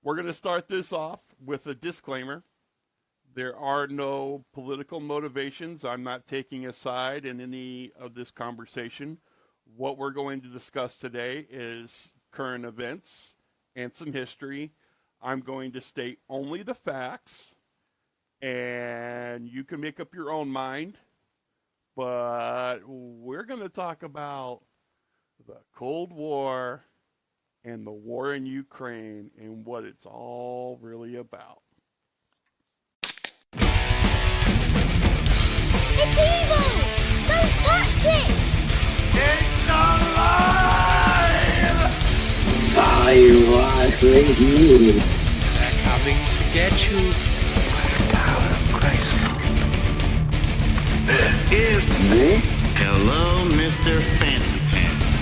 We're going to start this off with a disclaimer. There are no political motivations. I'm not taking a side in any of this conversation. What we're going to discuss today is current events and some history. I'm going to state only the facts, and you can make up your own mind. But we're going to talk about the Cold War and the war in Ukraine and what it's all really about. It's evil! Don't touch it! It's alive! I was with you. They're coming to get you. Power of Christ. This is... Hello, Mr. Fancy Pants.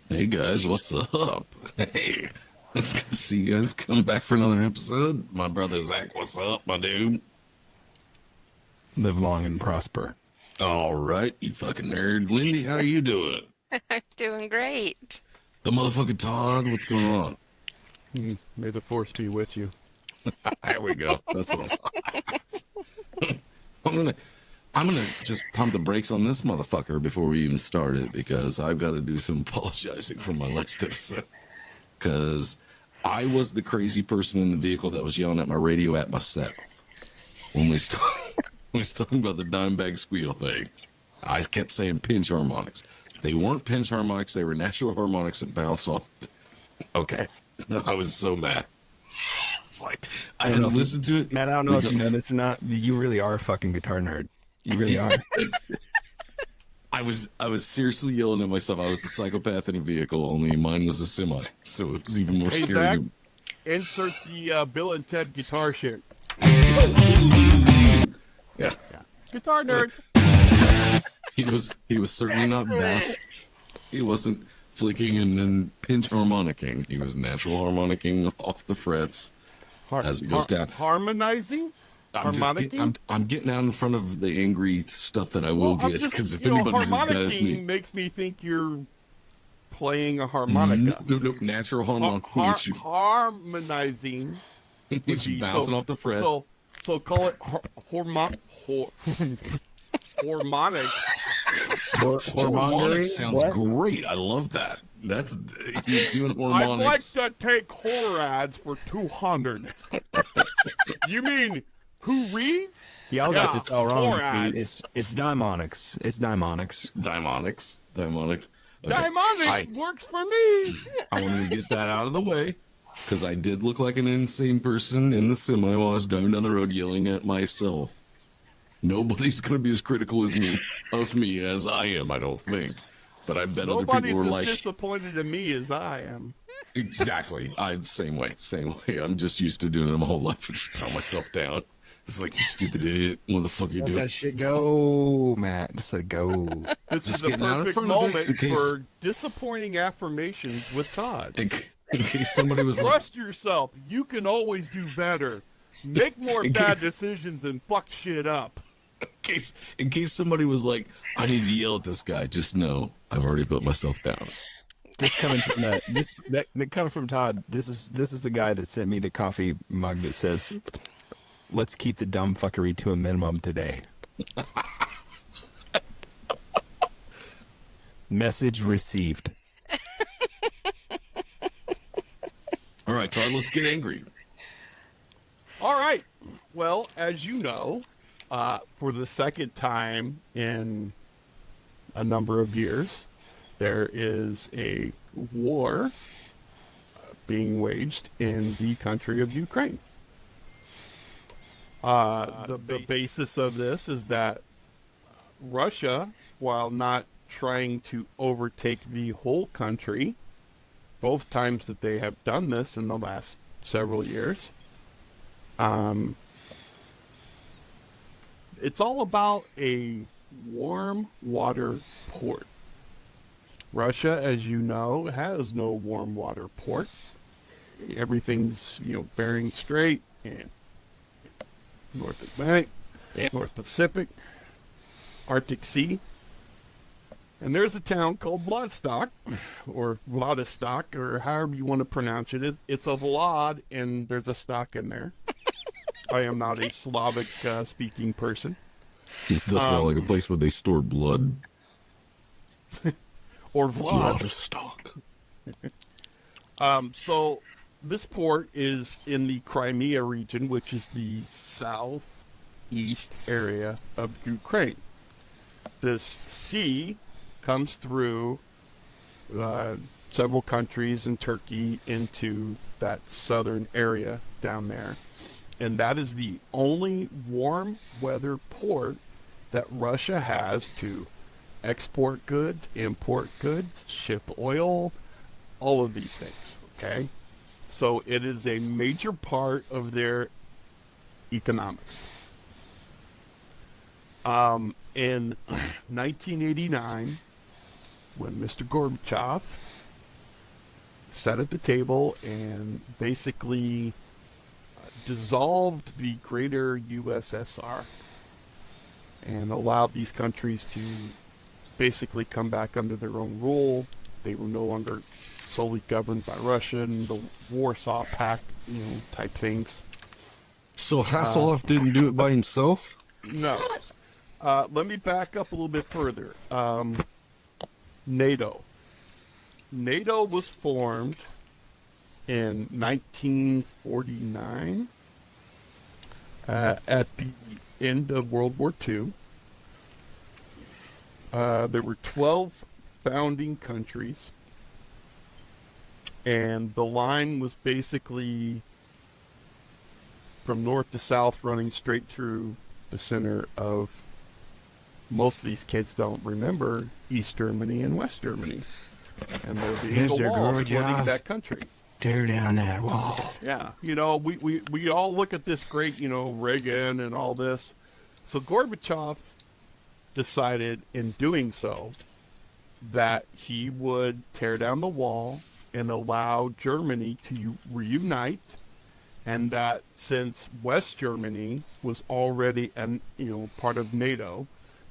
Hey guys, what's up? Hey, it's good to see you guys come back for another episode. My brother Zach, what's up, my dude? Live long and prosper. All right, you fucking nerd. Lindy, how are you doing? I'm doing great. The motherfucking Todd, what's going on? May the force be with you. There we go. That's what I'm talking. I'm gonna just pump the brakes on this motherfucker before we even start it because I've got to do some apologizing for my last episode. Because I was the crazy person in the vehicle that was yelling at my radio at myself when we was talking about the dime bag squeal thing. I kept saying pinch harmonics. They weren't pinch harmonics. They were natural harmonics that bounced off. Okay, I was so mad. It's like I had to listen to it. Matt, I don't know if you know this or not. You really are a fucking guitar nerd. You really are. I was seriously yelling at myself. I was the psychopath in a vehicle, only mine was a semi, so it was even more Hey, scary. Zach, insert the Bill and Ted guitar shit. Yeah, Guitar nerd. he was certainly not bad. He wasn't flicking and then pinch harmonicking. He was natural harmonicking off the frets as it goes down. Harmonizing? I'm getting out in front of the angry stuff that I will I'm get just, because if you know, anybody's as bad as harmonicking me, makes me think you're playing a harmonica. no, natural harmonicking. Harmonizing. It's bouncing off the fret. So call it harmonics. Harmonics sounds great. I love that. He's doing harmonics. I'd like to take horror ads for 200. You mean who reads? Y'all got this all wrong. horror Dude. ads. It's daimonics. It's daimonics. Daimonics. Okay. Daimonics works for me. I want to get that out of the way because I did look like an insane person in the semi while I was driving down the road yelling at myself. Nobody's going to be as critical of me as I am, I don't think. But I bet other people were like... Nobody's as disappointed in me as I am. Exactly. Same way. I'm just used to doing it my whole life and just pound myself down. It's like, you stupid idiot. What the fuck are you doing? Let that shit go, Matt. Just let it go. This is Just the getting out in perfect front of it moment in case- for disappointing affirmations with Todd. In case somebody was like... Trust yourself. You can always do better. Make more bad decisions and fuck shit up. In case somebody was like, I need to yell at this guy, just know I've already put myself down. This coming from that coming from Todd. This is the guy that sent me the coffee mug that says, "Let's keep the dumb fuckery to a minimum today." Message received. All right, Todd, let's get angry. All right. Well, as you know, for the second time in a number of years, there is a war being waged in the country of Ukraine. The basis of this is that Russia, while not trying to overtake the whole country, both times that they have done this in the last several years, it's all about a warm water port. Russia, as you know, has no warm water port. Everything's, Bering Strait and North Atlantic, North Pacific, Arctic Sea. And there's a town called Vladstock, or Vladivostok, or however you want to pronounce it. It's a Vlad, and there's a stock in there. I am not a Slavic speaking person. It does sound like a place where they store blood. Or It's a lot Vlad. of stock. So this port is in the Crimea region, which is the southeast area of Ukraine. This sea comes through several countries and Turkey into that southern area down there. And that is the only warm weather port that Russia has to export goods, import goods, ship oil, all of these things, okay? So it is a major part of their economics. In 1989, when Mr. Gorbachev sat at the table and basically dissolved the greater USSR and allowed these countries to basically come back under their own rule. They were no longer solely governed by Russia and the Warsaw Pact, type things. So Hasselhoff didn't do it by himself? No. Let me back up a little bit further. NATO. NATO was formed in 1949 at the end of World War II. There were 12 founding countries, and the line was basically from north to south, running straight through the center of, most of these kids don't remember, East Germany and West Germany. And there being a wall splitting that country. Tear down that wall. Yeah, we all look at this great, Reagan and all this. So Gorbachev decided in doing so that he would tear down the wall and allow Germany to reunite, and that since West Germany was already part of NATO,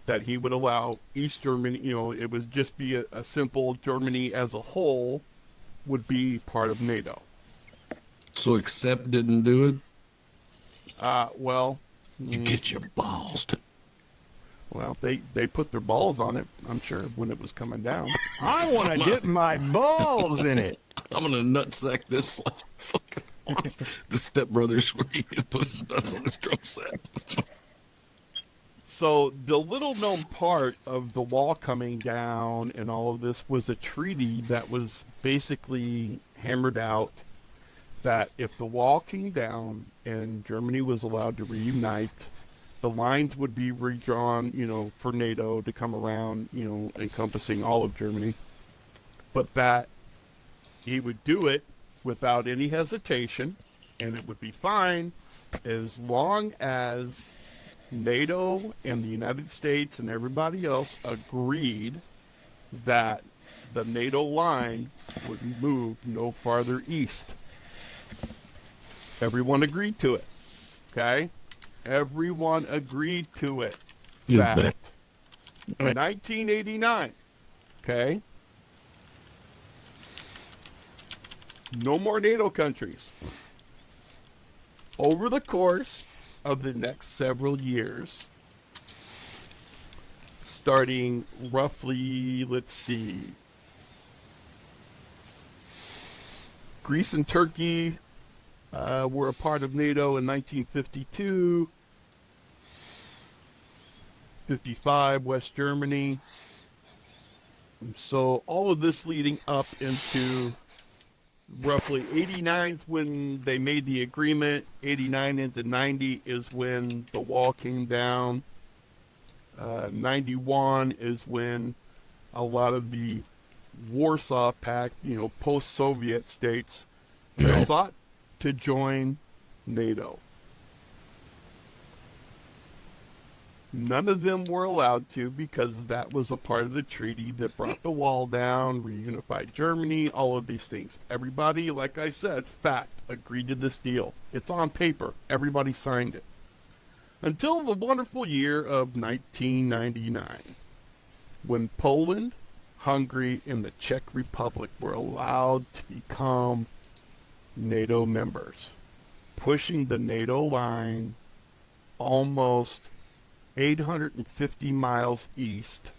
that he would allow East Germany, it would just be a simple Germany as a whole would be part of NATO. So Accept didn't do it? You get your balls to... Well, they put their balls on it, I'm sure, when it was coming down. I want to dip my balls in it. I'm gonna nutsack this like fucking the Step Brothers where he put his nuts on his drum set. So the little known part of the wall coming down and all of this was a treaty that was basically hammered out that if the wall came down and Germany was allowed to reunite, the lines would be redrawn, for NATO to come around, encompassing all of Germany. But that he would do it without any hesitation, and it would be fine as long as NATO and the United States and everybody else agreed that the NATO line would move no farther east. Everyone agreed to it. Okay? Everyone agreed to it. You Fact. bet. 1989. Okay? No more NATO countries. Over the course of the next several years, starting roughly, let's see, Greece and Turkey were a part of NATO in 1952. 55, West Germany. So all of this leading up into roughly 89 is when they made the agreement. 89 into 90 is when the wall came down. 91 is when a lot of the Warsaw Pact, post-Soviet states sought to join NATO. None of them were allowed to because that was a part of the treaty that brought the wall down, reunified Germany, all of these things. Everybody, like I said, fact, agreed to this deal. It's on paper. Everybody signed it. Until the wonderful year of 1999, when Poland Hungary, and the Czech Republic were allowed to become NATO members, pushing the NATO line almost 850 miles east,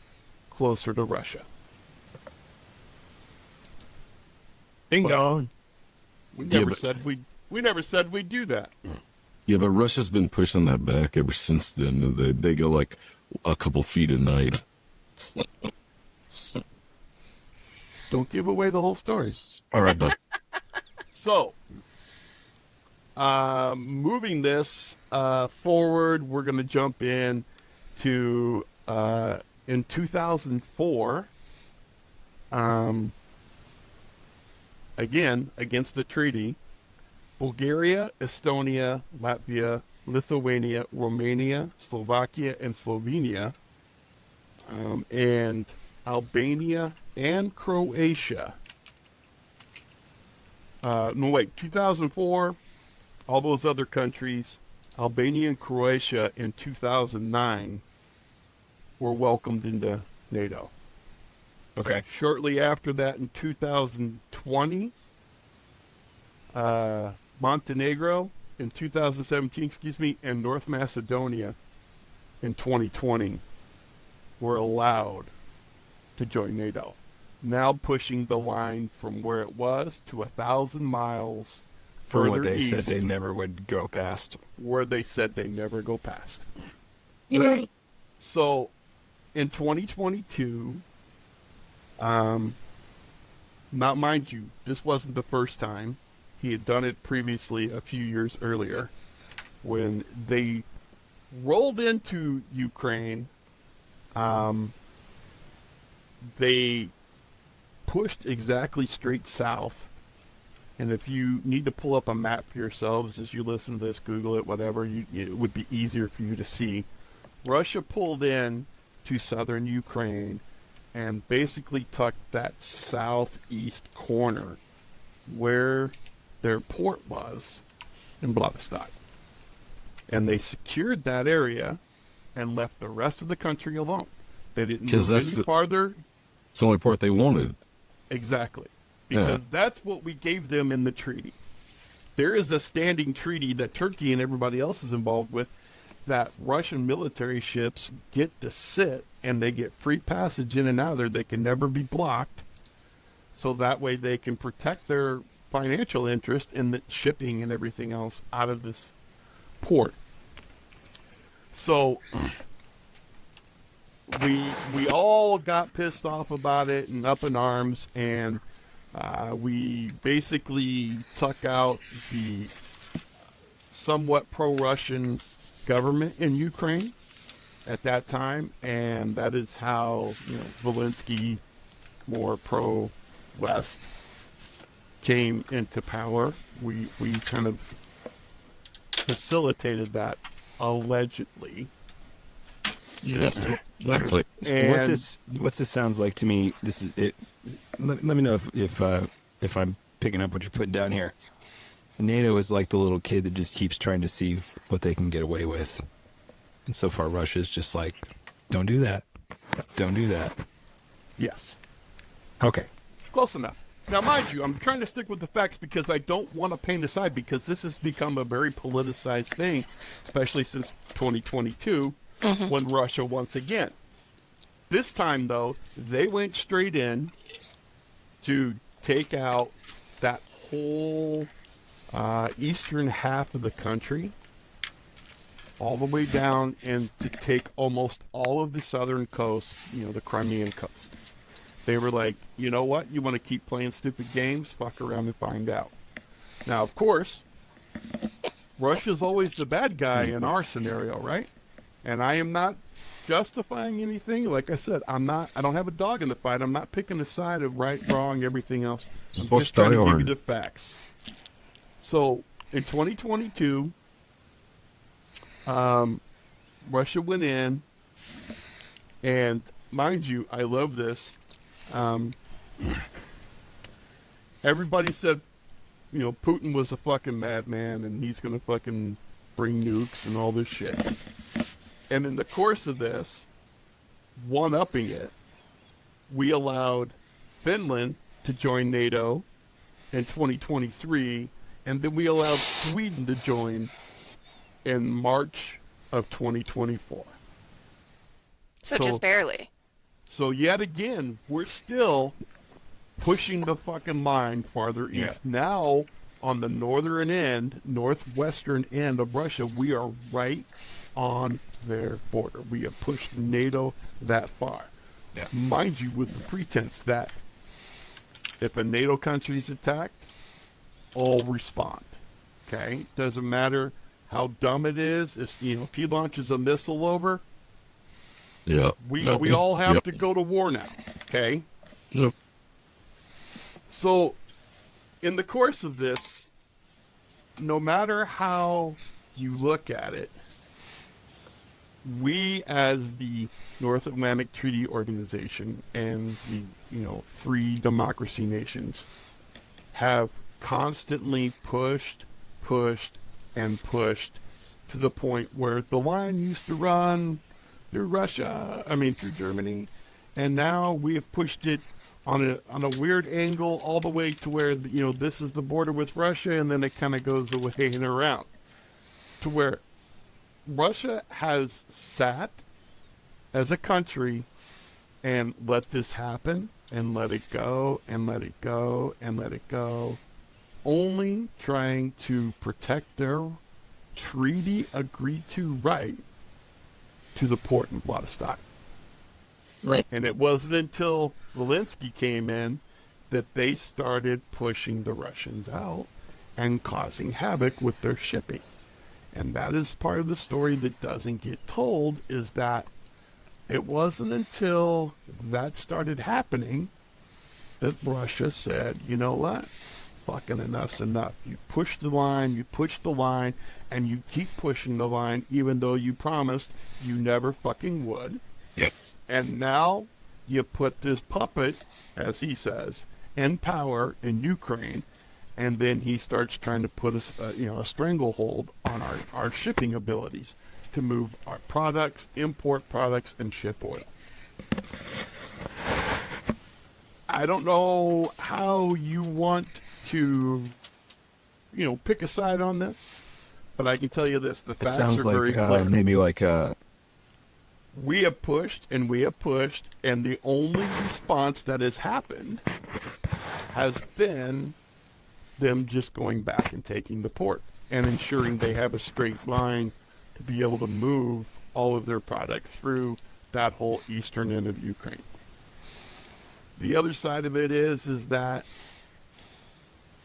closer to Russia. Ding dong. We Yeah, never but- said we'd do that. Yeah, but Russia's been pushing that back ever since then. They go like a couple feet a night. Don't give away the whole story. All right, bud. So, moving this forward, we're going to jump in to in 2004. Again, against the treaty, Bulgaria, Estonia, Latvia, Lithuania, Romania, Slovakia, and Slovenia, and Albania and Croatia. 2004, all those other countries, Albania and Croatia in 2009 were welcomed into NATO. Okay. Shortly after that, in 2020, Montenegro in 2017, and North Macedonia in 2020 were allowed to join NATO. Now pushing the line from where it was to 1,000 miles For what further they east, said they never would go past. where they said they never go past. Right. So, in 2022, now mind you, this wasn't the first time. He had done it previously a few years earlier when they rolled into Ukraine. They pushed exactly straight south. And if you need to pull up a map for yourselves as you listen to this, Google it, whatever, it would be easier for you to see. Russia pulled in to southern Ukraine and basically tucked that southeast corner where their port was in Vladivostok. And they secured that area and left the rest of the country alone. They didn't 'Cause move that's any farther. It's the only part they wanted. Exactly. Yeah. Because that's what we gave them in the treaty. There is a standing treaty that Turkey and everybody else is involved with that Russian military ships get to sit and they get free passage in and out of there. They can never be blocked. So that way they can protect their financial interest in the shipping and everything else out of this port. So we all got pissed off about it and up in arms, and we basically took out the somewhat pro-Russian government in Ukraine at that time, and that is how Zelensky, more pro-West, came into power. We kind of facilitated that, allegedly. Yes, exactly. And What this sounds like to me, this is it. Let me know if I'm picking up what you're putting down here. NATO is like the little kid that just keeps trying to see what they can get away with, and so far Russia's just like, don't do that, don't do that. yes, Okay. it's close enough. Now, mind you, I'm trying to stick with the facts because I don't want to paint a side, because this has become a very politicized thing, especially since 2022, when Russia once again. This time, though, they went straight in to take out that whole eastern half of the country, all the way down, and to take almost all of the southern coast, the Crimean coast. They were like, you know what? You want to keep playing stupid games? Fuck around and find out. Now, of course, Russia's always the bad guy in our scenario, right? And I am not justifying anything. Like I said, I don't have a dog in the fight. I'm not picking a side of right, wrong, everything else. I'm Supposed just to trying to die give you hard. the facts. So, in 2022, Russia went in, and mind you, I love this. Everybody said, Putin was a fucking madman and he's going to fucking bring nukes and all this shit. And in the course of this, one-upping it, we allowed Finland to join NATO in 2023, and then we allowed Sweden to join in March of 2024. So just barely. So yet again, we're still pushing the fucking line farther east. Now, on the northwestern end of Russia, we are right on their border. We have pushed NATO that far. Yeah. Mind you, with the pretense that if a NATO country is attacked, all respond. Okay? Doesn't matter how dumb it is. If he launches a missile over, we all have to go to war now. Okay? Yep. So, in the course of this, no matter how you look at it, we as the North Atlantic Treaty Organization and the three democracy nations have constantly pushed to the point where the line used to run through through Germany, and now we have pushed it on a weird angle all the way to where this is the border with Russia, and then it kind of goes away and around to where Russia has sat as a country and let this happen and let it go and let it go and let it go, only trying to protect their treaty agreed to right to the port in Vladivostok. Right. And it wasn't until Zelensky came in that they started pushing the Russians out and causing havoc with their shipping. And that is part of the story that doesn't get told, is that it wasn't until that started happening that Russia said, you know what? Fucking enough's enough. You push the line, and you keep pushing the line even though you promised you never fucking would. Yep. And now you put this puppet, as he says, in power in Ukraine, and then he starts trying to put a stranglehold on our shipping abilities to move our products, import products, and ship oil. I don't know how you want to, pick a side on this, but I can tell you this: the facts are very clear. Maybe like We have pushed, and the only response that has happened has been them just going back and taking the port and ensuring they have a straight line to be able to move all of their product through that whole eastern end of Ukraine. The other side of it is that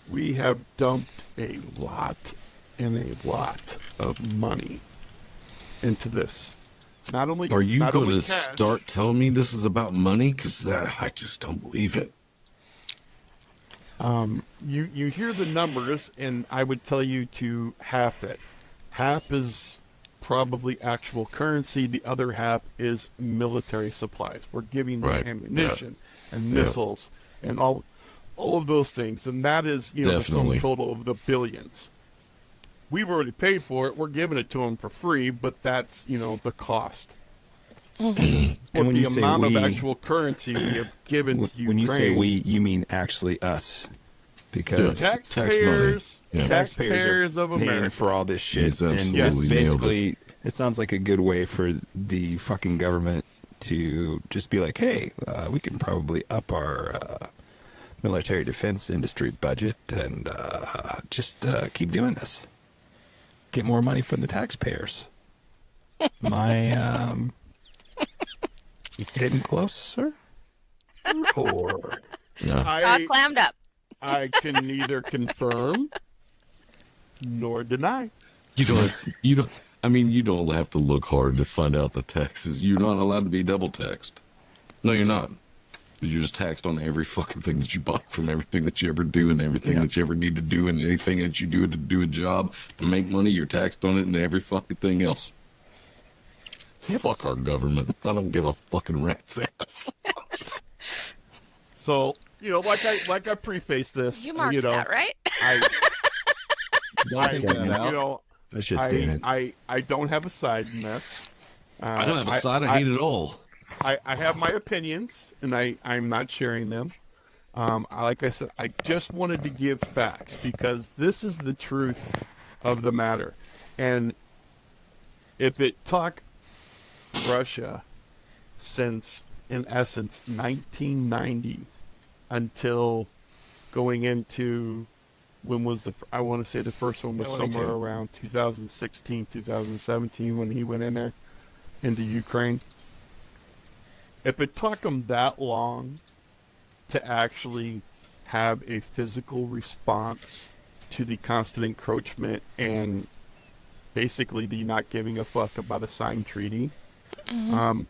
we have dumped a lot of money into this. Not only Are you not going only to cash, start telling me this is about money? Because I just don't believe it. You hear the numbers, and I would tell you to half it. Half is probably actual currency. The other half is military supplies. We're giving them ammunition and missiles and all of those things, and that is the sum total of the billions. We've already paid for it. We're giving it to them for free, but that's the cost. And when the you say amount of we, actual currency we have given to Ukraine. when you say we, you mean actually us, because taxpayers taxpayers of are paying America for all this shit. He's And absolutely nailed basically, it sounds like a good way for the fucking government to just be like, hey, we can probably up our military defense industry budget and just keep doing this. Get more money from the taxpayers. My getting closer? Or Todd clammed up. I can neither confirm nor deny. You don't. I mean, you don't have to look hard to find out the taxes. You're not allowed to be double taxed. No, you're not. You're just taxed on every fucking thing that you buy from everything that you ever do and everything that you ever need to do and anything that you do to do a job to make money. You're taxed on it and every fucking thing else. Fuck our government. I don't give a fucking rat's ass. So, like I prefaced this. You marked that, right? that's just in it. I don't have a side in this. I don't have a side. I hate it all. I have my opinions, and I'm not sharing them. Like I said, I just wanted to give facts because this is the truth of the matter. And if it took Russia since, in essence, 1990 until going into, when was I want to say the first one was somewhere around 2016, 2017 when he went in there into Ukraine. If it took him that long to actually have a physical response to the constant encroachment and basically the not giving a fuck about a signed treaty, I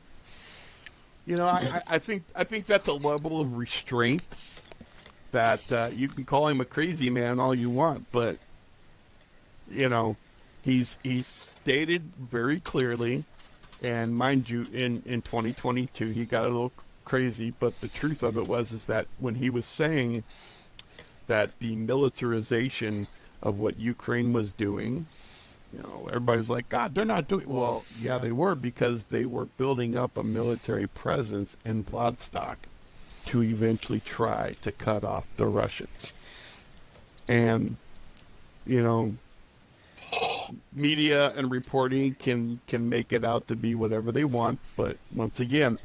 think that's a level of restraint that you can call him a crazy man all you want, but he's stated very clearly, and mind you, in 2022 he got a little crazy, but the truth of it is that when he was saying that the militarization of what Ukraine was doing, everybody's like, God, they're not doing well. Yeah, they were, because they were building up a military presence in Vladivostok to eventually try to cut off the Russians. And media and reporting can make it out to be whatever they want, but once again,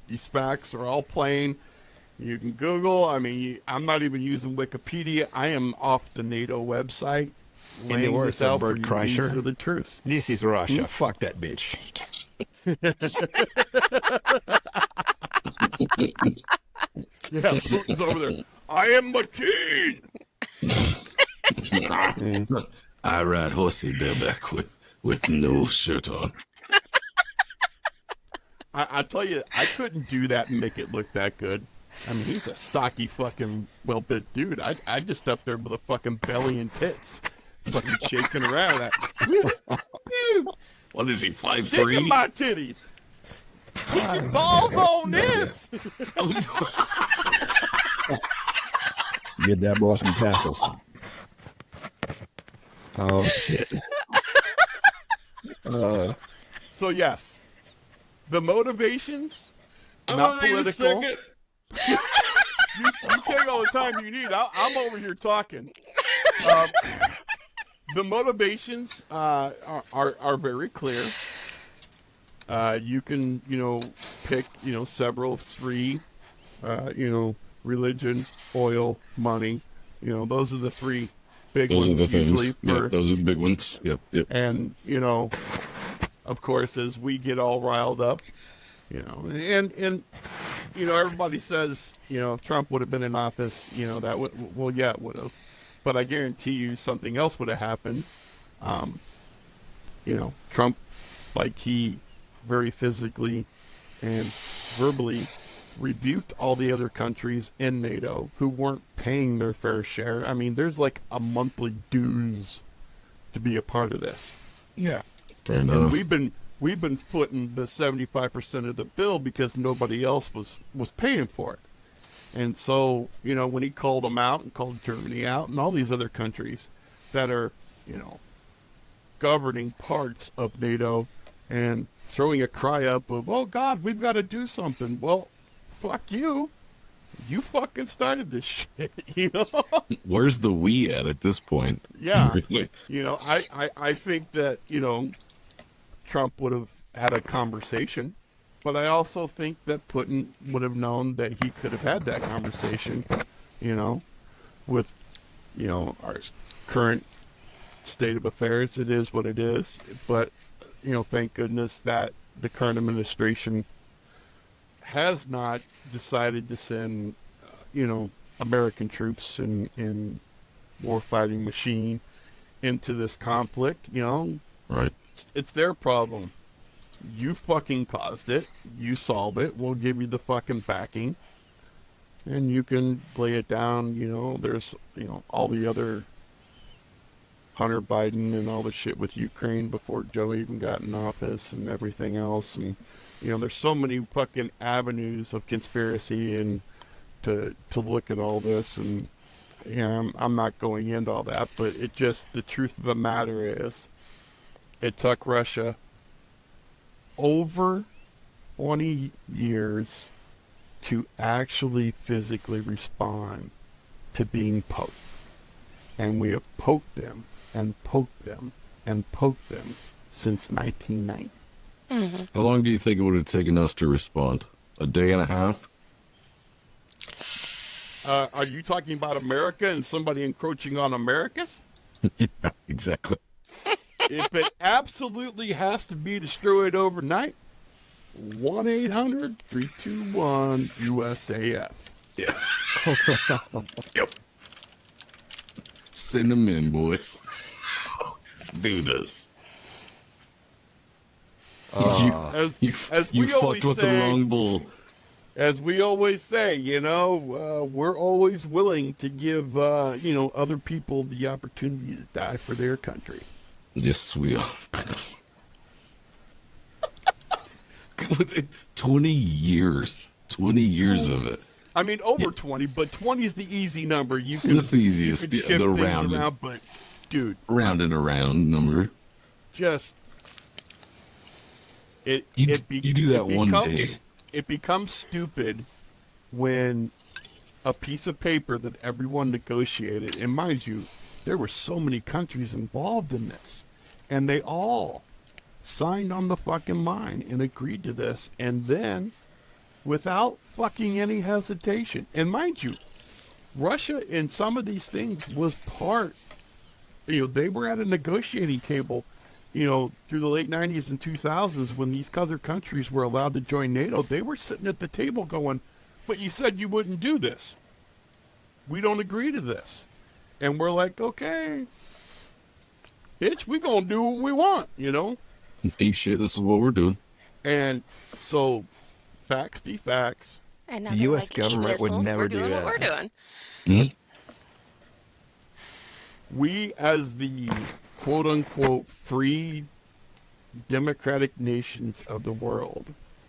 these facts are all plain. You can Google. I'm not even using Wikipedia. I am off the NATO website. In the words of Bert These Kreischer, are the truth. this is Russia. Fuck that bitch. Yeah, Putin's over there. I am the king. I ride horsey bareback with no shirt on. I tell you, I couldn't do that and make it look that good. He's a stocky fucking well-built dude. I just up there with a fucking belly and tits, fucking shaking around. What is he, 5'3"? Shaking my titties. Put your balls on this. Get that boy some tassels. Oh shit. So yes, the motivations, not political. You take all the time you need. I'm over here talking. The motivations are very clear. You can pick several, three, religion, oil, money. Those are the three big ones. Those are the things. Yep, those are the big ones. Yep. And of course, as we get all riled up, and everybody says if Trump would have been in office, that would, well, yeah, it would have, but I guarantee you something else would have happened. Trump, like, he very physically and verbally rebuked all the other countries in NATO who weren't paying their fair share. There's like a monthly dues to be a part of this. Yeah. Fair enough. And we've been footing the 75% of the bill because nobody else was paying for it. And so, when he called them out and called Germany out and all these other countries that are, governing parts of NATO and throwing a cry up of, oh God, we've got to do something. Well, fuck you. You fucking started this shit, Where's the we at this point? Yeah. Really? I think that, Trump would have had a conversation, but I also think that Putin would have known that he could have had that conversation, with, our current state of affairs. It is what it is. But, thank goodness that the current administration has not decided to send, American troops in war-fighting machine into this conflict. Right. It's their problem. You fucking caused it. You solve it. We'll give you the fucking backing. And you can lay it down. There's, all the other Hunter Biden and all the shit with Ukraine before Joe even got in office and everything else. And, there's so many fucking avenues of conspiracy and to look at all this. And, I'm not going into all that, but the truth of the matter is, it took Russia over 20 years to actually physically respond to being poked. And we have poked them and poked them and poked them since 1990. Mm-hmm. How long do you think it would have taken us to respond? A day and a half? Are you talking about America and somebody encroaching on Americas? Yeah, exactly. If it absolutely has to be destroyed overnight, 1-800-321-USAF. Yeah. Yep. Send them in, boys. Let's do this. As You we fucked always with the say, wrong bull. as we always say, we're always willing to give, other people the opportunity to die for their country. Yes, we are. 20 years. 20 years of it. I mean, over 20, but 20 is the easy number. You can, That's the easiest. You can Yeah, shift the things rounded. around, but, dude, Rounded around number. just You do that one day. It becomes stupid when a piece of paper that everyone negotiated, and mind you, there were so many countries involved in this, and they all signed on the fucking line and agreed to this, and then without fucking any hesitation, and mind you, Russia in some of these things was part, they were at a negotiating table, through the late 90s and 2000s when these other countries were allowed to join NATO. They were sitting at the table going, but you said you wouldn't do this. We don't agree to this. And we're like, okay, bitch, we gonna do what we want, Hey, shit, this is what we're doing. And so, facts be facts. And now The they're US like, government "Eat would missiles, never we're do doing that." What we're doing. We, as the quote-unquote free democratic nations of the world,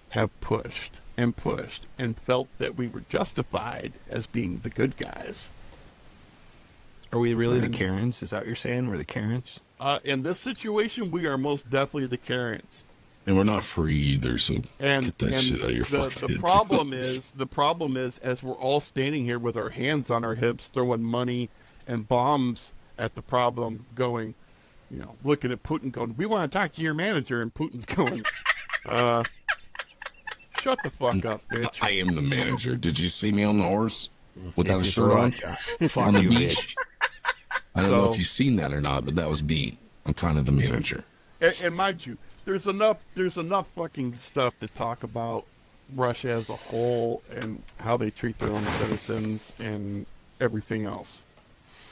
have pushed and felt that we were justified as being the good guys. Are we really the Karens? Is that what you're saying? We're the Karens? In this situation, we are most definitely the Karens. And we're not free either, so And, get that and shit out of your the fucking head. problem is, as we're all standing here with our hands on our hips, throwing money and bombs at the problem, going, looking at Putin, going, "We want to talk to your manager," and Putin's going, "Shut the fuck up, bitch." I am the manager. Did you see me on the horse without This a is shirt on? Russia. On Fuck the you, beach? I don't know So- if you've seen that or not, but that was me. I'm kind of the manager. And mind you, there's enough fucking stuff to talk about Russia as a whole and how they treat their own citizens and everything else.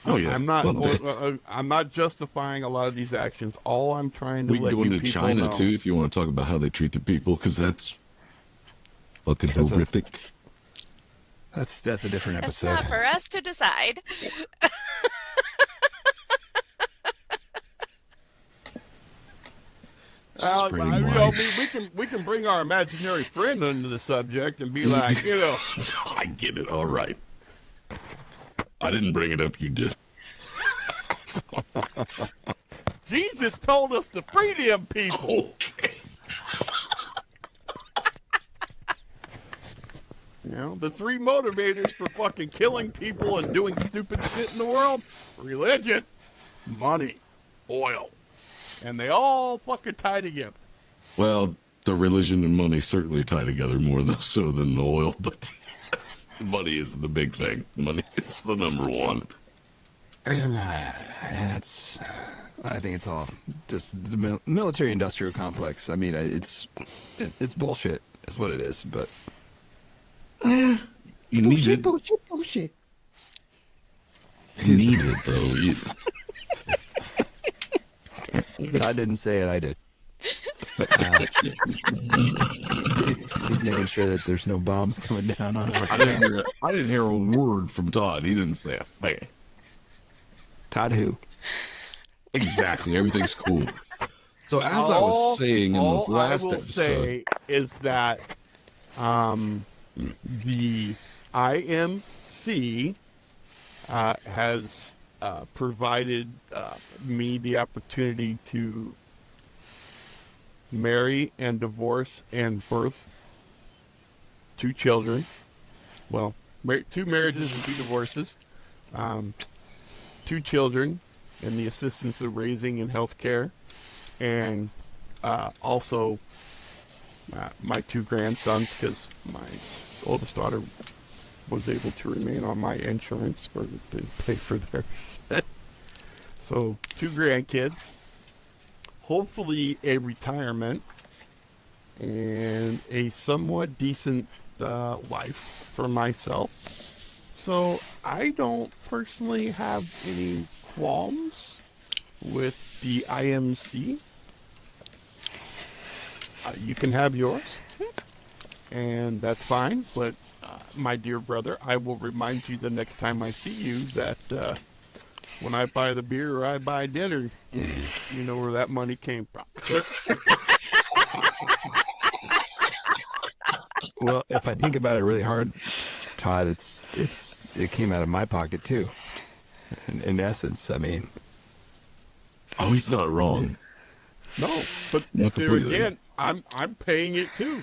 Oh yeah, I'm not. Well, I'm not justifying a lot of these actions. All I'm trying to we let go you into people China know. too if you want to talk about how they treat the people, because that's fucking That's a- horrific. That's a different That's episode. not for us to decide. Spreading I light. mean, we can bring our imaginary friend into the subject and be like, I get it. All right. I didn't bring it up. You did. Jesus told us to free them people. Okay. The three motivators for fucking killing people and doing stupid shit in the world: religion, money, oil. And they all fucking tie together. Well, the religion and money certainly tie together more so than the oil, but yes, money is the big thing. Money is the number one. That's. I think it's all just the military-industrial complex. I mean, it's bullshit. That's what it is. But You need it. bullshit. You need it, though. I didn't say it. I did. He's making sure that there's no bombs coming down on him. I didn't hear a word from Todd. He didn't say a thing. Todd who? Exactly. Everything's cool. So as I was saying in the last I will episode, say is that the IMC has provided me the opportunity to marry and divorce and birth 2 children. Well, 2 marriages and 2 divorces. 2 children and the assistance of raising in healthcare. And also my 2 grandsons, because my oldest daughter was able to remain on my insurance to pay for their shit. So 2 grandkids, hopefully a retirement, and a somewhat decent life for myself. So I don't personally have any qualms with the IMC. You can have yours, and that's fine. But my dear brother, I will remind you the next time I see you that when I buy the beer or I buy dinner, you know where that money came from. Well, if I think about it really hard, Todd, it came out of my pocket too. In essence, I mean. Oh, he's not wrong. No, but Not there completely. again, I'm paying it too.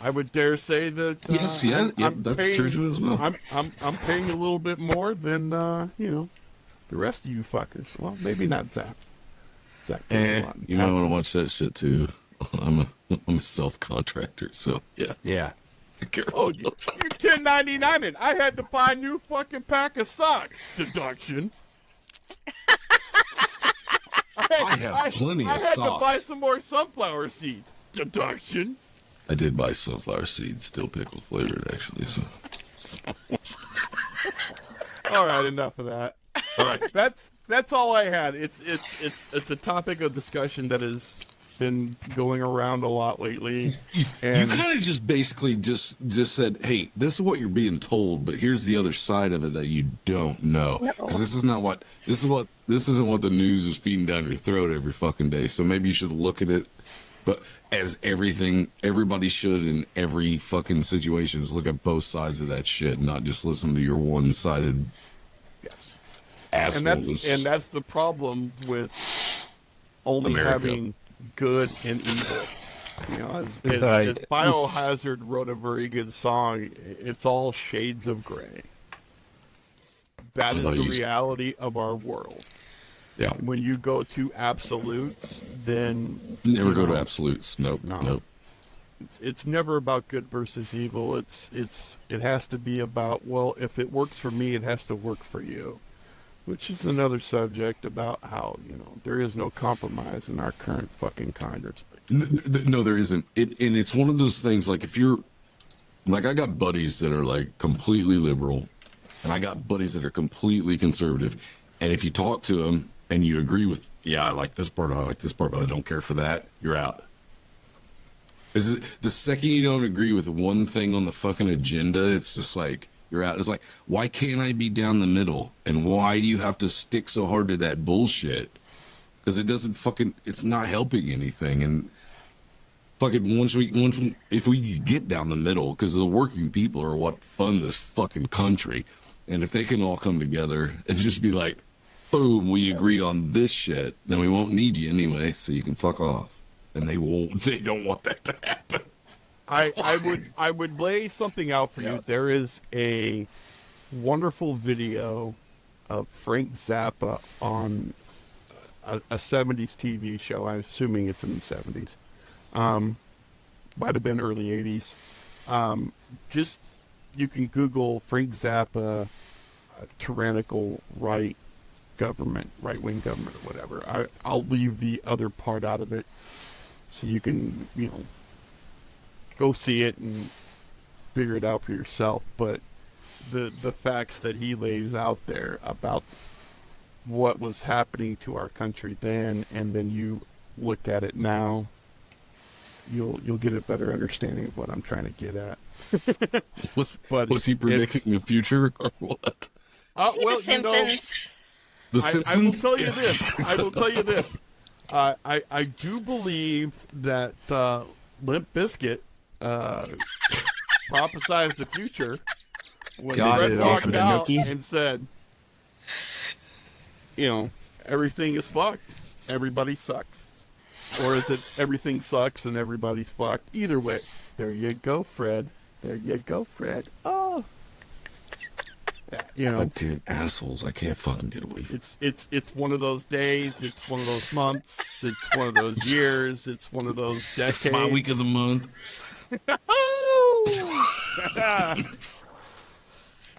I would dare say that. Yes, that's paying, true too as well. I'm paying a little bit more than the rest of you fuckers. Well, maybe not Zach. Zach pays a lot in You might want to taxes. watch that shit too. I'm a self-contractor, so yeah. Yeah. Oh, you're 1099 it. I had to buy a new fucking pack of socks. Deduction. I have plenty I of had to buy socks. some more sunflower seeds. Deduction. I did buy sunflower seeds, still pickle flavored, actually. So All right, enough of that. all right. That's all I had. It's a topic of discussion that has been going around a lot lately. You And kind of just basically just said, "Hey, this is what you're being told, but here's the other side of it that you don't know." Because this isn't what the news is feeding down your throat every fucking day. So maybe you should look at it, but as everybody should in every fucking situation, is look at both sides of that shit, not just listen to your one-sided yes. asshole. And that's the problem with only America. having good and evil. You know, as Biohazard wrote a very good song, it's all shades of gray. That is thought the you- reality of our world. Yeah, When you go to absolutes, then never go to absolutes. Nope, No. nope. it's never about good versus evil. It has to be about, well, if it works for me, it has to work for you. Which is another subject about how, there is no compromise in our current fucking Congress. No, there isn't. And it's one of those things, like, if you're, like, I got buddies that are, like, completely liberal, and I got buddies that are completely conservative. And if you talk to them and you agree with, yeah, I like this part, but I don't care for that, you're out. The second you don't agree with one thing on the fucking agenda, it's just like, you're out. It's like, why can't I be down the middle? And why do you have to stick so hard to that bullshit? Because it's not helping anything. And fucking if we get down the middle, because the working people are what fund this fucking country. And if they can all come together and just be like, boom, we agree on this shit, then we won't need you anyway, so you can fuck off. And they don't want that to happen. I would lay something out for you. There is a wonderful video of Frank Zappa on a 70s TV show. I'm assuming it's in the 70s. Might have been early 80s. Just, you can Google Frank Zappa, tyrannical right-wing government, or whatever. I'll leave the other part out of it so you can, go see it and figure it out for yourself. But the facts that he lays out there about what was happening to our country then, and then you look at it now, you'll get a better understanding of what I'm trying to get at. Was he predicting the future or what? Well, The Simpsons. The I will Simpsons? tell you this. I will tell you this. I do believe that Limp Bizkit prophesized the future when Got Brett it, walked Uncle out Mickey. and said, everything is fucked. Everybody sucks. Or is it everything sucks and everybody's fucked? Either way. There you go, Fred. There you go, Fred. Oh. You know, Goddamn assholes! I can't fucking get away. it's one of those days. It's one of those months. It's one of those years. It's one of those decades. My week of the month.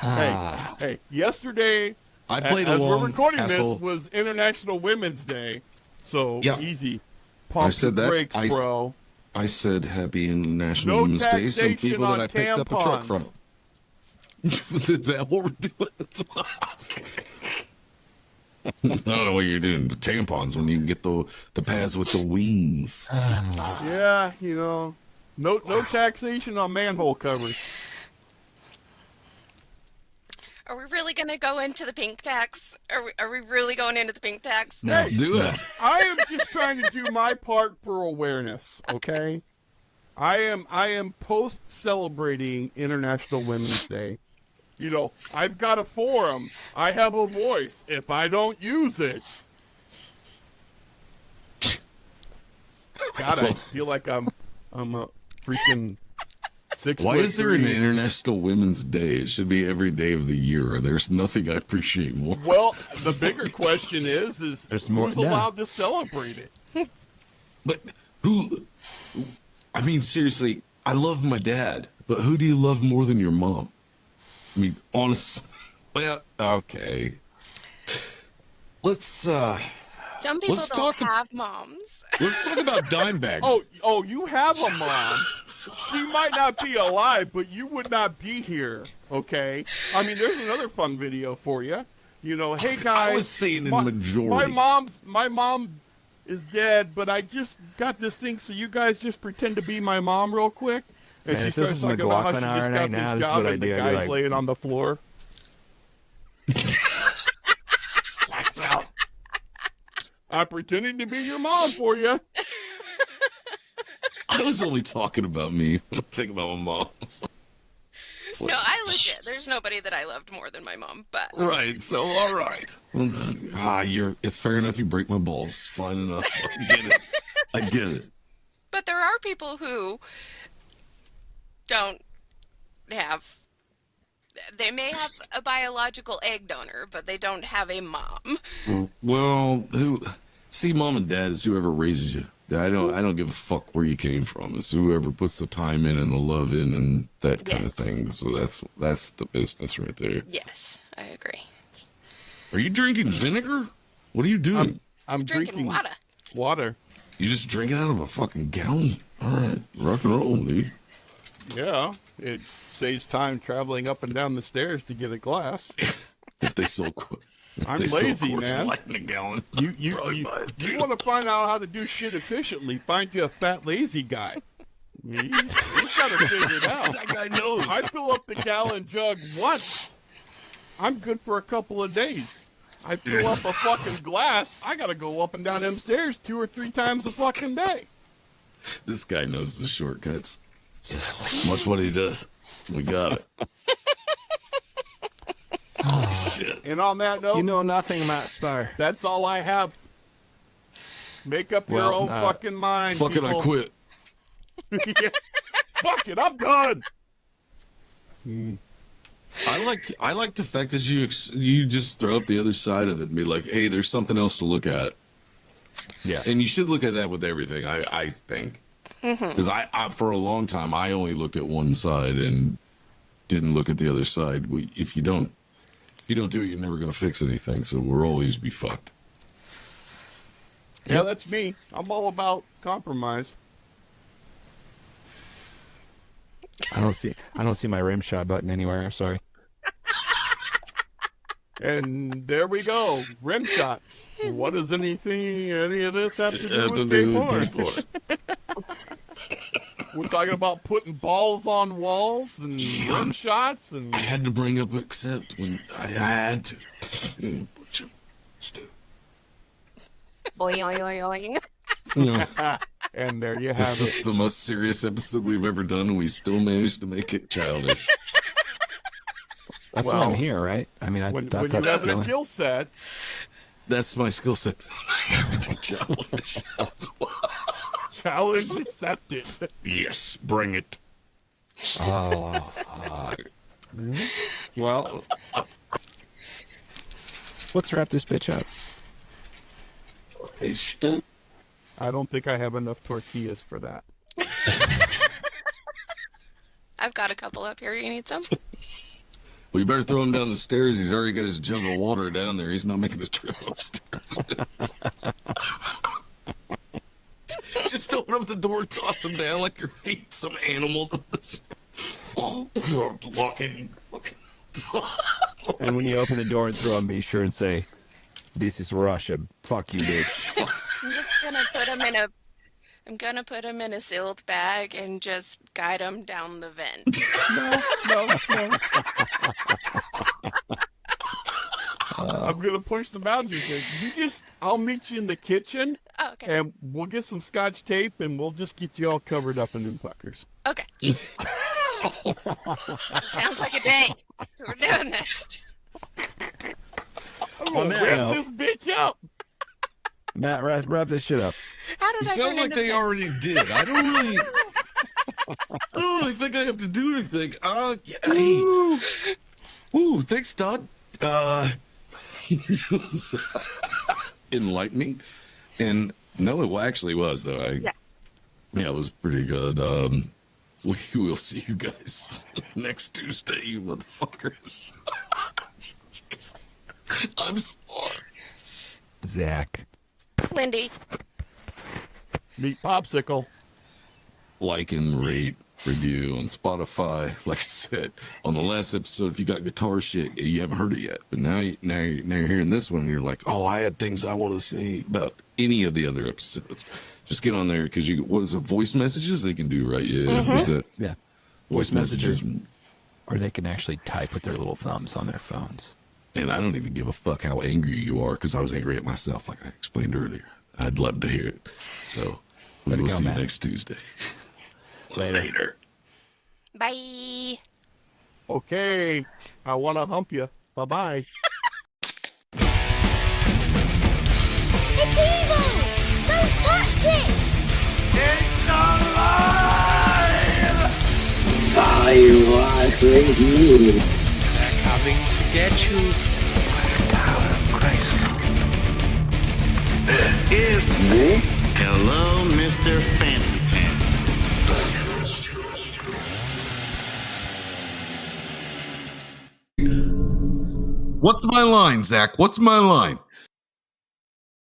Hey, yesterday, I played as along. we're recording asshole. this, was International Women's Day. So Yeah. easy. I Pump said the that. brakes, bro. I said Happy International No Women's Day. Some taxation people that on I picked up a truck tampons. from. Is that what we're doing? I don't know what you're doing. The tampons when you can get the pads with the wings. Yeah, you know, no taxation on manhole covers. Are we really going to go into the pink tax? Are we really going into the pink tax? No. Do it. I am just trying to do my part for awareness, okay? I am post celebrating International Women's Day. You know, I've got a forum. I have a voice. If I don't use it, God, I feel like I'm a freaking six. Why is there an International Women's Day? It should be every day of the year. There's nothing I appreciate more. Well, the bigger question is There's more- who's yeah. allowed to celebrate it? But who? I mean, seriously, I love my dad, but who do you love more than your mom? I mean, honest. Well, okay. Let's Some people Let's don't talk- have moms. let's talk about Dimebag. Oh, you have a mom. She might not be alive, but you would not be here, okay? I mean, there's another fun video for you. You know, hey guys, I was saying in majority. My mom is dead, but I just got this thing, so you guys just pretend to be my mom real quick. And Man, she if this starts is talking about how she McLaughlin just hour got right now, this this is job what I and the do. I'd be guy's like- laying on the floor. Sacks out. I'm pretending to be your mom for you. I was only talking about me. I'm thinking about my mom. It's like- No, I legit. There's nobody that I loved more than my mom, but Right, so all right. It's fair enough you break my balls. Fine enough. I get it. but there are people who don't have. They may have a biological egg donor, but they don't have a mom. Well, mom and dad is whoever raises you. I don't give a fuck where you came from. It's whoever puts the time in and the love in and that kind of Yes. thing. So that's the business right there. Yes, I agree. Are you drinking vinegar? What are you doing? I'm Drinking water. Water. You just drinking out of a fucking gallon? All right, rock and roll, dude. Yeah, it saves time traveling up and down the stairs to get a glass. If they so I'm lazy, man. Light in a gallon. You Probably buy it, too. want to find out how to do shit efficiently? Find you a fat lazy guy. He's got to figure it out. That guy knows. I fill up the gallon jug once. I'm good for a couple of days. I fill up a fucking glass. I got to go up and down them stairs 2 or 3 times a fucking day. This guy knows the shortcuts. Much what he does. We got it. Shit. And on that note, You know nothing about Spire. that's all I have. Make up your Well, own fucking mind. Fuck it, I people. quit. Yeah. Fuck it, I'm done. I like the fact that you just throw up the other side of it and be like, hey, there's something else to look at. Yeah. And you should look at that with everything, I think. Because I for a long time, I only looked at one side and didn't look at the other side. If you don't do it, you're never going to fix anything. So we'll always be fucked. Yeah, that's me. I'm all about compromise. I don't see my rim shot button anywhere. I'm sorry. And there we go. Rim shots. What does any of this have to do with gay porn? We're talking about putting balls on walls and rim shots and I had to bring up except when I had to. Boing, oing, oing. You know, and there you this have was it. the most serious episode we've ever done, and we still managed to make it childish. That's Well, why I'm here, right? I mean, I When thought you that's have the a only- skill set, That's my skill set. Childish. challenge accepted. Yes, bring it. Oh, well, let's wrap this bitch up. I don't think I have enough tortillas for that. I've got a couple up here. You need some? Well, you better throw him down the stairs. He's already got his jug of water down there. He's not making his trip upstairs. Just open up the door, toss him down like your feet, some animal. Walking. And when you open the door and throw him, be sure and say, "This is Russia. Fuck you, bitch." I'm just gonna put him in a. I'm gonna put him in a sealed bag and just guide him down the vent. No. I'm gonna push the boundaries here. I'll meet you in the kitchen, Oh, okay. and we'll get some Scotch tape, and we'll just get you all covered up in new puckers. Okay. Sounds like a day. We're doing this. I'm gonna Matt, wrap this bitch up. Matt, wrap this shit up. How did It I sounds turn like into they this? already did. I don't really think I have to do anything. Yeah, hey. Ooh, thanks, Todd. It was enlightening. And no, it actually was, though. Yeah, it was pretty good. We will see you guys next Tuesday, you motherfuckers. I'm smart. Zach. Lindy. Meet Popsicle. Like and rate, review on Spotify. Like I said on the last episode, if you got guitar shit, you haven't heard it yet. But now you're hearing this one, and you're like, oh, I had things I want to say about any of the other episodes. Just get on there because what is it? Voice messages they can do, right? Yeah, is it? Yeah. Voice messages. Or they can actually type with their little thumbs on their phones. And I don't even give a fuck how angry you are because I was angry at myself, like I explained earlier. I'd love to hear it. So we will see you next Tuesday. Later. Bye. Okay, I want to hump you. Bye-bye. It's evil! Don't touch it! I was with you. They're coming to get you. This is Hello, Mr. Fancy Pants. What's my line, Zach? What's my line?